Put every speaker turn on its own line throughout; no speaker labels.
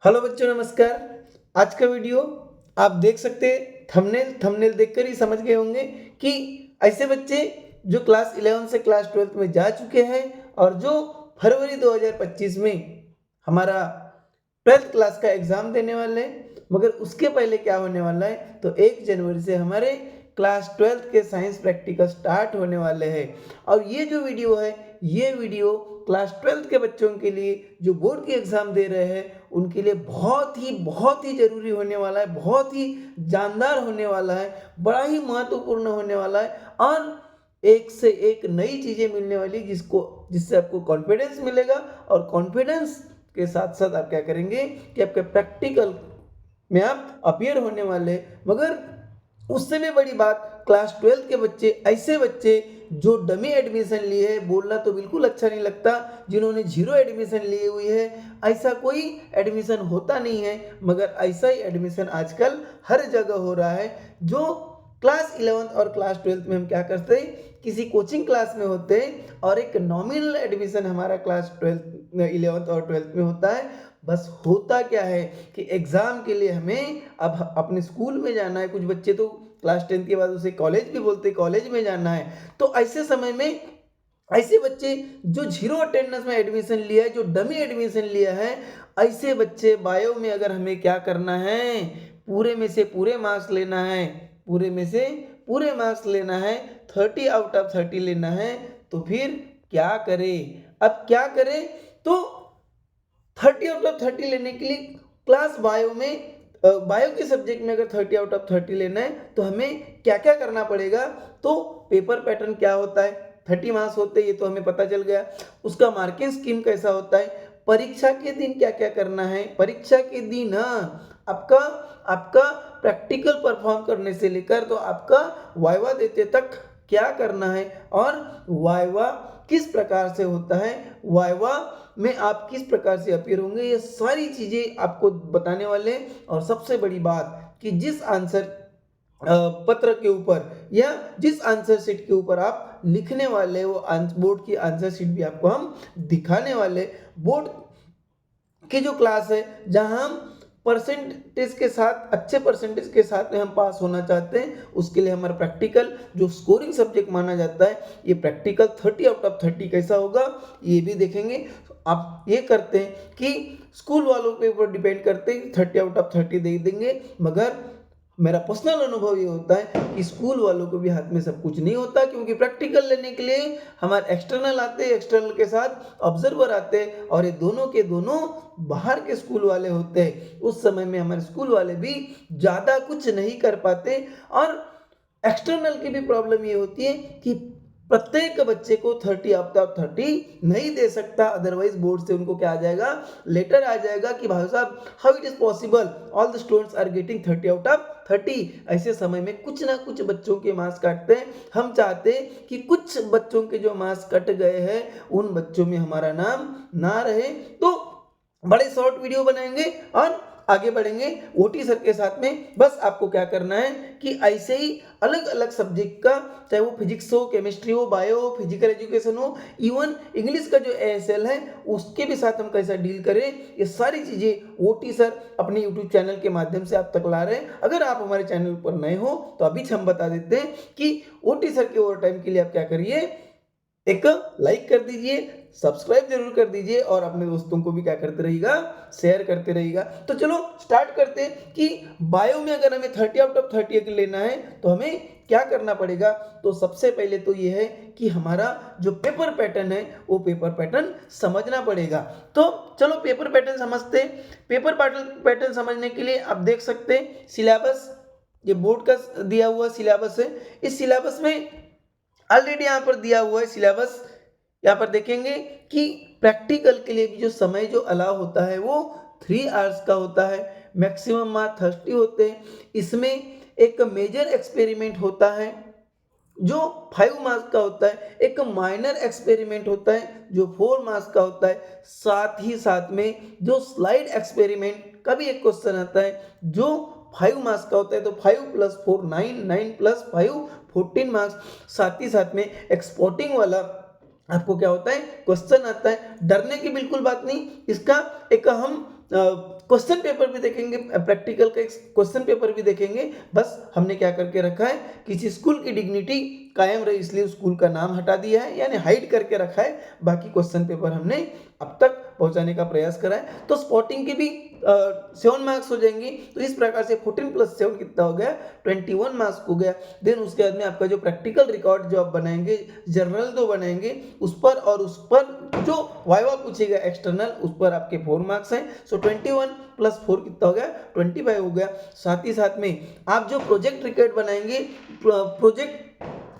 Hello बच्चों, नमस्कार। आज का वीडियो आप देख सकते हैं, थंबनेल देखकर ही समझ गए होंगे कि ऐसे बच्चे जो क्लास 11 से क्लास 12 में जा चुके हैं और जो फरवरी 2025 में हमारा 12th क्लास का एग्जाम देने वाले हैं। मगर उसके पहले क्या होने वाला है, तो 1 जनवरी से हमारे क्लास 12th के साइंस प्रैक्टिकल स्टार्ट होने वाले हैं। और ये जो वीडियो है, ये वीडियो क्लास 12th के बच्चों के लिए जो बोर्ड की एग्जाम दे रहे हैं उनके लिए बहुत ही जरूरी होने वाला है, बहुत ही जानदार होने वाला है, बड़ा ही महत्वपूर्ण होने वाला है। और एक से एक नई चीजें मिलने वाली, जिससे आपको कॉन्फिडेंस मिलेगा। और कॉन्फिडेंस के साथ साथ आप क्या करेंगे कि आपके प्रैक्टिकल में आप अपीयर होने वाले। मगर उससे भी बड़ी बात, क्लास 12 के बच्चे, ऐसे बच्चे जो डमी एडमिशन लिए है, बोलना तो बिल्कुल अच्छा नहीं लगता, जिन्होंने जीरो एडमिशन लिए हुई है। ऐसा कोई एडमिशन होता नहीं है, मगर ऐसा ही एडमिशन आजकल हर जगह हो रहा है। जो क्लास 11 और क्लास 12 में हम क्या करते हैं, किसी कोचिंग क्लास में होते हैं और एक नॉमिनल एडमिशन हमारा क्लास 12 11 और 12 में होता है। बस होता क्या है कि एग्जाम के लिए हमें अब अपने स्कूल में जाना है। कुछ बच्चे तो क्लास 10 के बाद उसे कॉलेज भी बोलते, कॉलेज में जाना है। तो ऐसे समय में ऐसे बच्चे जो जीरो अटेंडेंस में एडमिशन लिया है, जो डमी एडमिशन लिया है, ऐसे बच्चे बायो में अगर हमें क्या करना है, पूरे में से पूरे मार्क्स लेना है, पूरे में से पूरे मार्क्स लेना है, 30 आउट ऑफ 30 लेना है, तो फिर क्या करें? अब क्या करें? तो 30 आउट ऑफ 30 लेने के लिए क्लास बायो में, बायो के सब्जेक्ट में अगर 30 आउट ऑफ 30 लेना है तो हमें क्या क्या करना पड़ेगा। तो पेपर पैटर्न क्या होता है, 30 मार्क्स होते हैं, ये तो हमें पता चल गया। उसका मार्किंग स्कीम कैसा होता है, परीक्षा के दिन क्या क्या करना है, परीक्षा के दिन आपका आपका प्रैक्टिकल परफॉर्म करने से लेकर तो आपका वाइवा देते तक क्या करना है, और वाइवा किस प्रकार से होता है, वाइवा में आप किस प्रकार से अपीयर होंगे, ये सारी चीजें आपको बताने वाले हैं। और सबसे बड़ी बात कि जिस आंसर पत्र के ऊपर या जिस आंसर शीट के ऊपर आप लिखने वाले, वो बोर्ड की आंसर शीट भी आपको हम दिखाने वाले। बोर्ड की जो क्लास है, जहां हम परसेंटेज के साथ, अच्छे परसेंटेज के साथ में हम पास होना चाहते हैं, उसके लिए हमारा प्रैक्टिकल जो स्कोरिंग सब्जेक्ट माना जाता है, ये प्रैक्टिकल 30 आउट ऑफ 30 कैसा होगा ये भी देखेंगे। आप ये करते हैं कि स्कूल वालों के ऊपर डिपेंड करते हैं, 30 आउट ऑफ 30 दे देंगे। मगर मेरा पर्सनल अनुभव ये होता है कि स्कूल वालों को भी हाथ में सब कुछ नहीं होता, क्योंकि प्रैक्टिकल लेने के लिए हमारे एक्सटर्नल आते हैं, एक्सटर्नल के साथ ऑब्जर्वर आते हैं, और ये दोनों के दोनों बाहर के स्कूल वाले होते हैं। उस समय में हमारे स्कूल वाले भी ज़्यादा कुछ नहीं कर पाते। और एक्सटर्नल की भी प्रॉब्लम ये होती है कि प्रत्येक बच्चे को 30 आउट ऑफ 30 नहीं दे सकता, अदरवाइज बोर्ड से उनको क्या आ जाएगा, लेटर आ जाएगा कि भाई साहब, how it is possible, all the students are getting 30 out of 30। ऐसे समय में कुछ ना कुछ बच्चों के मार्क्स काटते हैं। हम चाहते हैं कि कुछ बच्चों के जो मार्क्स कट गए हैं, उन बच्चों में हमारा नाम ना रहे। तो बड़े शॉर्ट वीडियो बनाएंगे और आगे बढ़ेंगे ओटी सर के साथ में। बस आपको क्या करना है कि ऐसे ही अलग अलग सब्जेक्ट का, चाहे वो फिजिक्स हो, केमिस्ट्री हो, बायो हो, फिजिकल एजुकेशन हो, इवन इंग्लिश का जो एएसएल है उसके भी साथ हम कैसा डील करें, ये सारी चीजें ओटी सर अपने यूट्यूब चैनल के माध्यम से आप तक ला रहे हैं। अगर आप हमारे चैनल पर नए हो तो अभी हम बता देते हैं कि ओटी सर के ओवर टाइम के लिए आप क्या करिए, एक लाइक कर दीजिए, सब्सक्राइब जरूर कर दीजिए, और अपने दोस्तों को भी क्या करते रहिएगा, शेयर करते रहिएगा। तो चलो स्टार्ट करते हैं कि बायो में अगर हमें 30 आउट ऑफ 30 लेना है तो हमें क्या करना पड़ेगा। तो सबसे पहले तो ये है कि हमारा जो पेपर पैटर्न है, वो पेपर पैटर्न समझना पड़ेगा। तो चलो पेपर पैटर्न समझते हैं। पेपर पैटर्न समझने के लिए आप देख सकते हैं सिलेबस, ये बोर्ड का दिया हुआ सिलेबस है। इस सिलेबस में ऑलरेडी यहाँ पर दिया हुआ है सिलेबस। यहाँ पर देखेंगे कि प्रैक्टिकल के लिए भी जो समय जो अलाउ होता है वो 3 आवर्स का होता है, मैक्सिमम मार्क्स 30 होते हैं। इसमें एक मेजर एक्सपेरिमेंट होता है जो 5 मार्क्स का होता है, एक माइनर एक्सपेरिमेंट होता है जो 4 मार्क्स का होता है। साथ ही साथ में जो स्लाइड एक्सपेरिमेंट का भी एक क्वेश्चन आता है जो 5 मार्क्स का होता है, तो 5 + 4 9, 9 + 5 14 मार्क्स। साथ ही साथ में एक्सपोर्टिंग वाला आपको क्या होता है, क्वेश्चन आता है। डरने की बिल्कुल बात नहीं, इसका एक हम क्वेश्चन पेपर भी देखेंगे, प्रैक्टिकल का एक क्वेश्चन पेपर भी देखेंगे। बस हमने क्या करके रखा है, किसी स्कूल की डिग्निटी कायम रहे इसलिए स्कूल का नाम हटा दिया है, यानी हाइड करके रखा है। बाकी क्वेश्चन पेपर हमने अब तक पहुंचाने का प्रयास करा है। तो स्पॉटिंग के भी 7 मार्क्स हो जाएंगे। तो इस प्रकार से 14 + 7 कितना हो गया, 21 मार्क्स हो गया। देन उसके बाद में आपका जो प्रैक्टिकल रिकॉर्ड जो आप बनाएंगे, जनरल जो बनाएंगे उस पर, और उस पर जो वाइवा पूछेगा एक्सटर्नल, उस पर आपके 4 मार्क्स हैं। सो 21 + 4 कितना हो गया, 25 हो गया। साथ ही साथ में आप जो प्रोजेक्ट रिकॉर्ड बनाएंगे, प्रोजेक्ट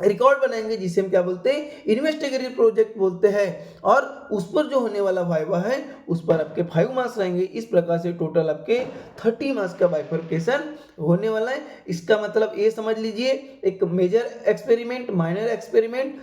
रिकॉर्ड बनाएंगे, जिसे हम क्या बोलते हैं, इन्वेस्टिगेटिव प्रोजेक्ट बोलते हैं, और उस पर जो होने वाला वाइवा है उस पर आपके 5 मार्क्स रहेंगे। इस प्रकार से टोटल आपके 30 मार्क्स का बाइफरकेशन होने वाला है। इसका मतलब ये समझ लीजिए, एक मेजर एक्सपेरिमेंट, माइनर एक्सपेरिमेंट,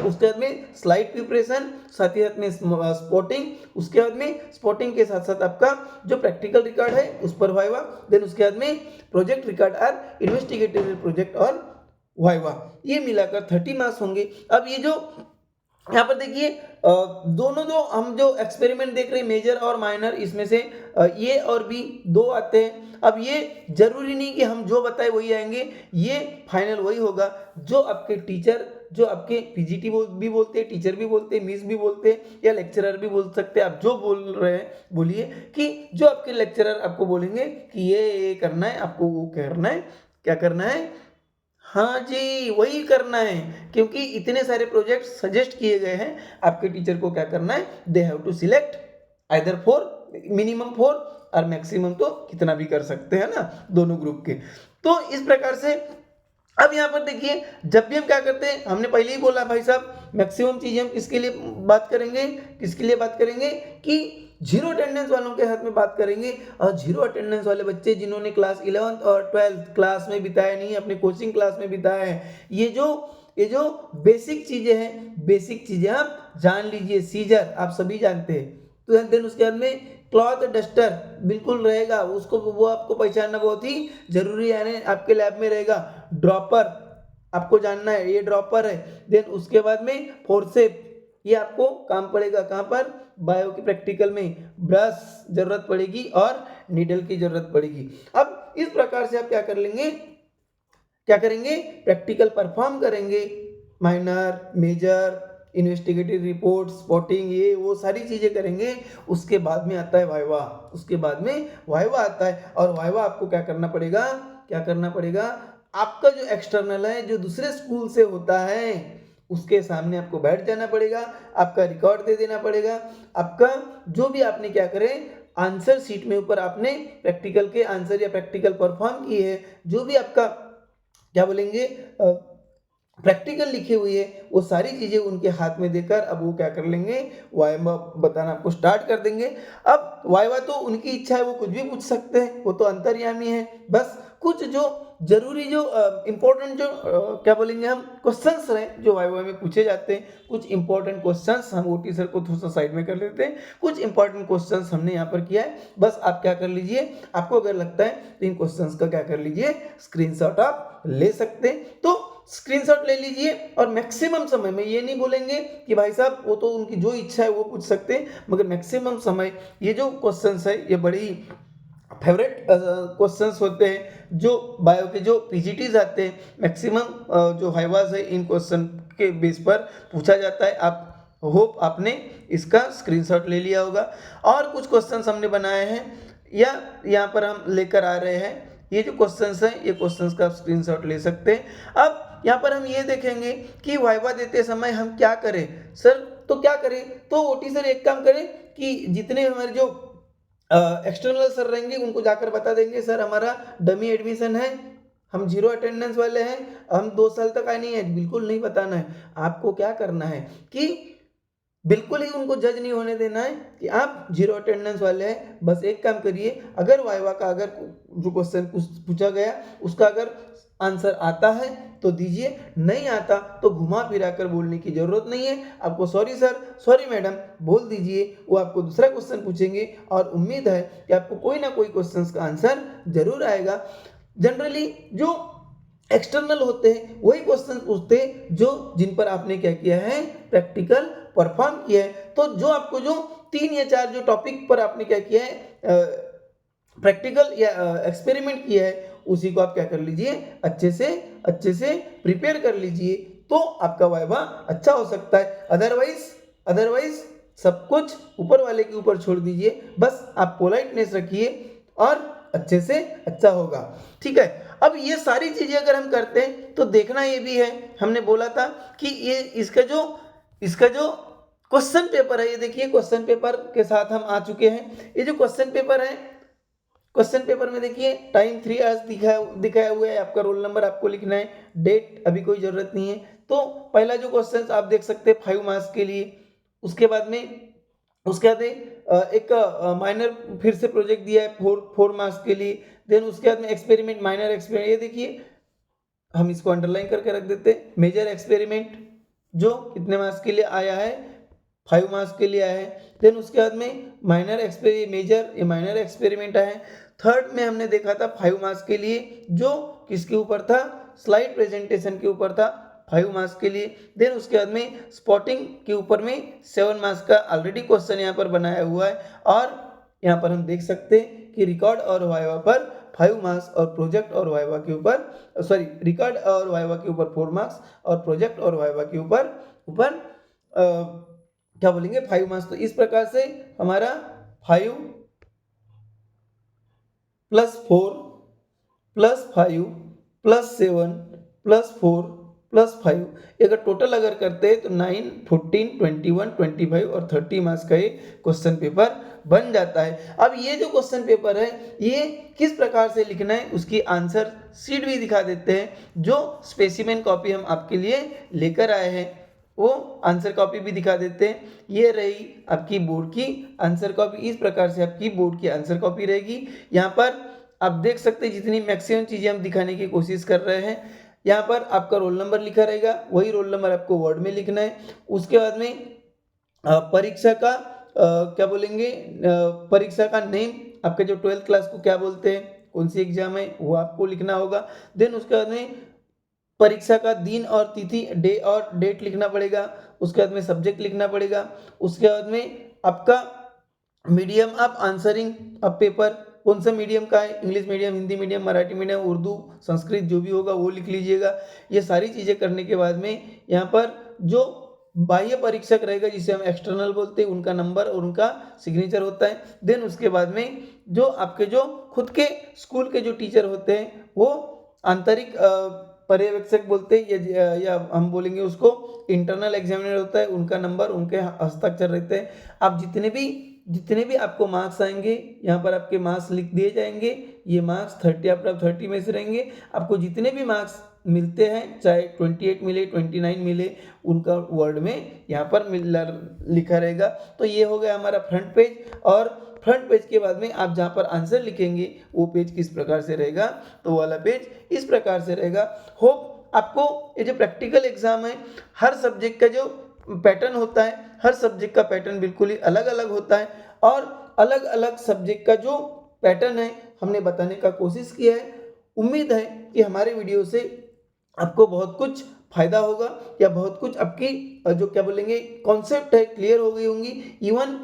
उसके बाद में स्लाइड प्रिपरेशन, साथ ही साथ में स्पॉटिंग, उसके बाद में स्पॉटिंग के साथ साथ आपका जो प्रैक्टिकल रिकॉर्ड है उस पर वाइवा, देन उसके बाद में प्रोजेक्ट रिकॉर्ड और इन्वेस्टिगेटिव प्रोजेक्ट और वाइवा, ये मिलाकर 30 मार्क्स होंगे। अब ये जो यहाँ पर देखिए, दोनों जो हम जो एक्सपेरिमेंट देख रहे हैं, मेजर और माइनर, इसमें से ए और बी 2 आते हैं। अब ये जरूरी नहीं कि हम जो बताए वही आएंगे, ये फाइनल वही होगा जो आपके टीचर, जो आपके पीजीटी भी बोलते हैं, टीचर भी बोलते हैं, मिस भी बोलते हैं, या लेक्चरर भी बोल सकते हैं। आप जो बोल रहे हैं बोलिए, कि जो आपके लेक्चरर आपको बोलेंगे कि ये करना है, आपको वो करना है, क्या करना है, हाँ जी वही करना है। क्योंकि इतने सारे प्रोजेक्ट सजेस्ट किए गए हैं, आपके टीचर को क्या करना है, they have to select either 4, minimum 4 और मैक्सिमम तो कितना भी कर सकते हैं ना, दोनों ग्रुप के। तो इस प्रकार से अब यहाँ पर देखिए, जब भी हम क्या करते हैं, हमने पहले ही बोला भाई साहब, मैक्सिमम चीजें हम किसके लिए बात करेंगे, किसके लिए बात करेंगे, कि जीरो अटेंडेंस वालों के हाथ में बात करेंगे। और जीरो अटेंडेंस वाले बच्चे जिन्होंने क्लास 11th और 12th क्लास में बिताया नहीं है, अपने कोचिंग क्लास में बिताया है, ये जो बेसिक चीजें हैं, बेसिक चीजें आप जान लीजिए। सीजर आप सभी जानते हैं, तो देन उसके बाद में क्लॉथ डस्टर बिल्कुल रहेगा, उसको वो आपको पहचानना बहुत ही जरूरी है, यानी आपके लैब में रहेगा। ड्रॉपर आपको जानना है, ये ड्रॉपर है। देन उसके बाद में फोर्सेप, ये आपको काम पड़ेगा कहाँ पर, बायो की प्रैक्टिकल में। ब्रश जरूरत पड़ेगी और नीडल की जरूरत पड़ेगी। अब इस प्रकार से आप क्या कर लेंगे, क्या करेंगे, प्रैक्टिकल परफॉर्म करेंगे, minor, major, investigative report, spotting, ये वो सारी चीजें करेंगे। उसके बाद में आता है वाइवा, उसके बाद में वाइवा आता है। और वाइवा आपको क्या करना पड़ेगा, क्या करना पड़ेगा, आपका जो एक्सटर्नल है, जो दूसरे स्कूल से होता है, उसके सामने आपको बैठ जाना पड़ेगा, आपका रिकॉर्ड दे देना पड़ेगा, आपका जो भी आपने क्या करें, आंसर शीट में ऊपर आपने प्रैक्टिकल के आंसर या प्रैक्टिकल परफॉर्म किए हैं, जो भी आपका क्या बोलेंगे प्रैक्टिकल लिखी हुई है, वो सारी चीजें उनके हाथ में देकर अब वो क्या कर लेंगे, वाइवा बताना आपको स्टार्ट कर देंगे। अब वाइवा तो उनकी इच्छा है, वो कुछ भी पूछ सकते हैं, वो तो अंतर्यामी है। बस कुछ जो जरूरी, जो इंपॉर्टेंट, जो क्या बोलेंगे हम, क्वेश्चंस रहे जो वाइवा में पूछे जाते हैं, कुछ इंपॉर्टेंट क्वेश्चंस हम ओटी सर को थोड़ा सा साइड में कर लेते हैं। कुछ इंपॉर्टेंट क्वेश्चंस हमने यहाँ पर किया है, बस आप क्या कर लीजिए, आपको अगर लगता है तो इन क्वेश्चंस का क्या कर लीजिए, स्क्रीनशॉट आप ले सकते हैं, तो स्क्रीनशॉट ले लीजिए। और मैक्सिमम समय में ये नहीं बोलेंगे कि भाई साहब वो तो उनकी जो इच्छा है वो पूछ सकते हैं, मगर मैक्सिमम समय ये जो क्वेश्चंस है ये बड़ी फेवरेट क्वेश्चंस होते हैं, जो बायो के जो पीजीटीज आते हैं, मैक्सिमम जो वाइवास है इन क्वेश्चन के बेस पर पूछा जाता है। आप होप आपने इसका स्क्रीनशॉट ले लिया होगा। और कुछ क्वेश्चंस हमने बनाए हैं या यहाँ पर हम लेकर आ रहे हैं, ये जो क्वेश्चंस हैं, ये क्वेश्चंस का स्क्रीनशॉट ले सकते हैं। अब यहाँ पर हम ये देखेंगे कि वाइवा देते समय हम क्या करें सर, तो क्या करें, तो ओटी सर एक काम करें कि जितने हमारे जो एक्सटर्नल सर रहेंगे उनको जाकर बता देंगे, सर हमारा डमी एडमिशन है, हम जीरो अटेंडेंस वाले हैं, हम 2 साल तक आए नहीं है। बिल्कुल नहीं बताना है, आपको क्या करना है कि बिल्कुल ही उनको जज नहीं होने देना है कि आप जीरो अटेंडेंस वाले हैं। बस एक काम करिए, अगर वाइवा का अगर जो क्वेश्चन पूछा गया उसका अगर आंसर आता है तो दीजिए, नहीं आता तो घुमा फिरा कर बोलने की जरूरत नहीं है। आपको सॉरी सर, सॉरी मैडम बोल दीजिए, वो आपको दूसरा क्वेश्चन पूछेंगे और उम्मीद है कि आपको कोई ना कोई क्वेश्चन का आंसर जरूर आएगा। जनरली जो एक्सटर्नल होते हैं वही क्वेश्चन पूछते हैं जो जिन पर आपने क्या किया है, प्रैक्टिकल परफॉर्म किया है, तो जो आपको जो 3 या 4 जो टॉपिक पर आपने क्या किया है प्रैक्टिकल या एक्सपेरिमेंट किया है, उसी को आप क्या कर लीजिए, अच्छे से प्रिपेयर कर लीजिए, तो आपका वाइवा अच्छा हो सकता है। अदरवाइज सब कुछ ऊपर वाले के ऊपर छोड़ दीजिए, बस आप पोलाइटनेस रखिए और अच्छे से अच्छा होगा। ठीक है, अब ये सारी चीजें अगर हम करते हैं तो देखना ये भी है, हमने बोला था कि ये इसका जो क्वेश्चन पेपर है, ये देखिए क्वेश्चन पेपर के साथ हम आ चुके हैं। ये जो क्वेश्चन पेपर है, क्वेश्चन पेपर में देखिए टाइम 3 आवर्स दिखाया हुआ है, आपका रोल नंबर आपको लिखना है, डेट अभी कोई जरूरत नहीं है। तो पहला जो क्वेश्चन आप देख सकते हैं 5 मार्क्स के लिए, उसके बाद एक माइनर फिर से प्रोजेक्ट दिया है 4 मार्क्स के लिए। देन उसके बाद में एक्सपेरिमेंट, माइनर एक्सपेरिमेंट, ये देखिए हम इसको अंडरलाइन करके रख देते हैं। मेजर एक्सपेरिमेंट जो कितने मार्क्स के लिए आया है, 5 मार्क्स के लिए आया है। देन उसके बाद में माइनर एक्सपेरिमेंट आया है। थर्ड में हमने देखा था 5 मार्क्स के लिए, जो किसके ऊपर था, स्लाइड प्रेजेंटेशन के ऊपर था 5 मार्क्स के लिए। देन उसके बाद में स्पॉटिंग के ऊपर में 7 मार्क्स का ऑलरेडी क्वेश्चन यहाँ पर बनाया हुआ है, और यहाँ पर हम देख सकते हैं कि रिकॉर्ड और वाइवा पर 5 मार्क्स और प्रोजेक्ट और वाइवा के ऊपर रिकॉर्ड और वाइवा के ऊपर 4 मार्क्स और प्रोजेक्ट और वाइवा के ऊपर क्या बोलेंगे 5 मार्क्स। तो इस प्रकार से हमारा 5 + 4 + 5 + 7 + 4 + 5, अगर टोटल अगर करते हैं तो 9, 14, 21, 25 और 30 मार्क्स का ये क्वेश्चन पेपर बन जाता है। अब ये जो क्वेश्चन पेपर है, ये किस प्रकार से लिखना है उसकी आंसर शीट भी दिखा देते हैं, जो स्पेसिमेन कॉपी हम आपके लिए लेकर आए हैं, वो आंसर कॉपी भी दिखा देते हैं। ये रही आपकी बोर्ड की आंसर कॉपी, इस प्रकार से आपकी बोर्ड की आंसर कॉपी रहेगी। यहाँ पर आप देख सकते हैं जितनी मैक्सिमम चीज़ें हम दिखाने की कोशिश कर रहे हैं। यहाँ पर आपका रोल नंबर लिखा रहेगा, वही रोल नंबर आपको वर्ड में लिखना है। उसके बाद में परीक्षा का क्या बोलेंगे, परीक्षा का नेम, आपके जो 12th क्लास को क्या बोलते हैं, कौन सी एग्जाम है, वो आपको लिखना होगा। देन उसके बाद में परीक्षा का दिन और तिथि, डे और डेट लिखना पड़ेगा। उसके बाद में सब्जेक्ट लिखना पड़ेगा। उसके बाद में आपका मीडियम ऑफ आंसरिंग अब पेपर कौन सा मीडियम का है, English medium, Hindi medium, Marathi medium, Urdu, Sanskrit, जो भी होगा वो लिख लीजिएगा। ये सारी चीज़ें करने के बाद में यहाँ पर जो बाह्य परीक्षक रहेगा, जिसे हम एक्सटर्नल बोलते हैं, उनका नंबर और उनका सिग्नेचर होता है। देन उसके बाद में जो आपके जो खुद के स्कूल के जो टीचर होते हैं, वो आंतरिक पर्यवेक्षक बोलते हैं, या हम बोलेंगे उसको इंटरनल एग्जामिनर होता है, उनका नंबर, उनके हस्ताक्षर रहते हैं। आप जितने भी आपको मार्क्स आएंगे, यहाँ पर आपके मार्क्स लिख दिए जाएंगे। ये मार्क्स 30 आप 30 में से रहेंगे। आपको जितने भी मार्क्स मिलते हैं, चाहे 28 मिले, 29 मिले, उनका वर्ड में यहाँ पर लिखा रहेगा। तो ये हो गया हमारा फ्रंट पेज, और फ्रंट पेज के बाद में आप जहाँ पर आंसर लिखेंगे वो पेज किस प्रकार से रहेगा, तो वो वाला पेज इस प्रकार से रहेगा। होप आपको ये जो प्रैक्टिकल एग्जाम है, हर सब्जेक्ट का जो पैटर्न होता है, हर सब्जेक्ट का पैटर्न बिल्कुल ही अलग अलग होता है, और अलग अलग सब्जेक्ट का जो पैटर्न है हमने बताने का कोशिश किया है। उम्मीद है कि हमारे वीडियो से आपको बहुत कुछ फायदा होगा, या बहुत कुछ आपकी जो क्या बोलेंगे कॉन्सेप्ट है क्लियर हो गई होंगी। इवन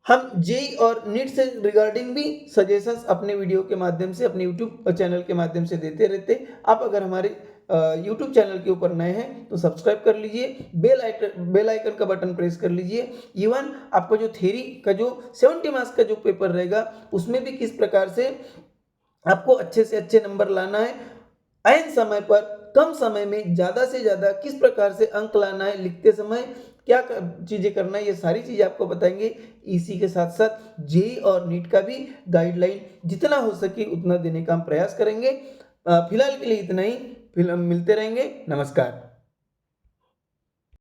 हम जेई और नीट से रिगार्डिंग भी सजेशंस अपने वीडियो के माध्यम से, अपने यूट्यूब चैनल के माध्यम से देते रहते। आप अगर हमारे यूट्यूब चैनल के ऊपर नए हैं तो सब्सक्राइब कर लीजिए, बेल आइकन का बटन प्रेस कर लीजिए। इवन आपका जो थ्योरी का जो 70 मार्क्स का जो पेपर रहेगा, उसमें भी किस प्रकार से आपको अच्छे से अच्छे नंबर लाना है, ऐन समय पर कम समय में ज़्यादा से ज़्यादा किस प्रकार से अंक लाना है, लिखते समय क्या चीज़ें करना है, ये सारी चीज़ें आपको बताएंगे। इसी के साथ साथ जेई और नीट का भी गाइडलाइन जितना हो सके उतना देने का हम प्रयास करेंगे। फिलहाल के लिए इतना ही, फिर हम मिलते रहेंगे। नमस्कार।